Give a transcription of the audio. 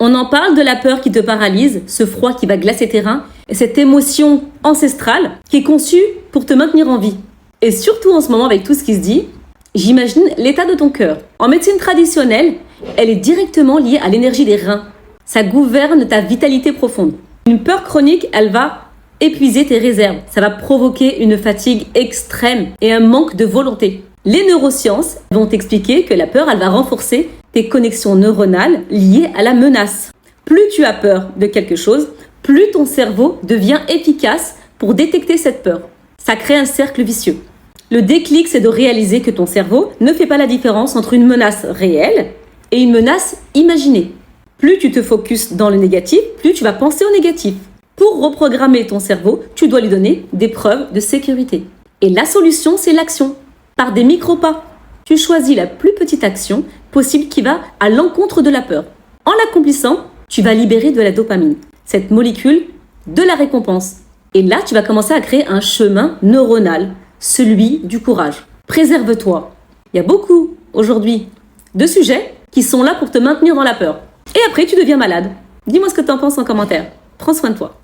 On en parle de la peur qui te paralyse, ce froid qui va glacer tes reins, et cette émotion ancestrale qui est conçue pour te maintenir en vie. Et surtout en ce moment avec tout ce qui se dit, j'imagine l'état de ton cœur. En médecine traditionnelle, elle est directement liée à l'énergie des reins. Ça gouverne ta vitalité profonde. Une peur chronique, elle va épuiser tes réserves. Ça va provoquer une fatigue extrême et un manque de volonté. Les neurosciences vont t'expliquer que la peur, elle va renforcer tes connexions neuronales liées à la menace. Plus tu as peur de quelque chose, plus ton cerveau devient efficace pour détecter cette peur. Ça crée un cercle vicieux. Le déclic, c'est de réaliser que ton cerveau ne fait pas la différence entre une menace réelle et une menace imaginée. Plus tu te focuses dans le négatif, plus tu vas penser au négatif. Pour reprogrammer ton cerveau, tu dois lui donner des preuves de sécurité. Et la solution, c'est l'action. Par des micro-pas. Tu choisis la plus petite action possible qui va à l'encontre de la peur. En l'accomplissant, tu vas libérer de la dopamine, cette molécule de la récompense. Et là, tu vas commencer à créer un chemin neuronal, celui du courage. Préserve-toi. Il y a beaucoup, aujourd'hui, de sujets qui sont là pour te maintenir dans la peur. Et après, tu deviens malade. Dis-moi ce que tu en penses en commentaire. Prends soin de toi.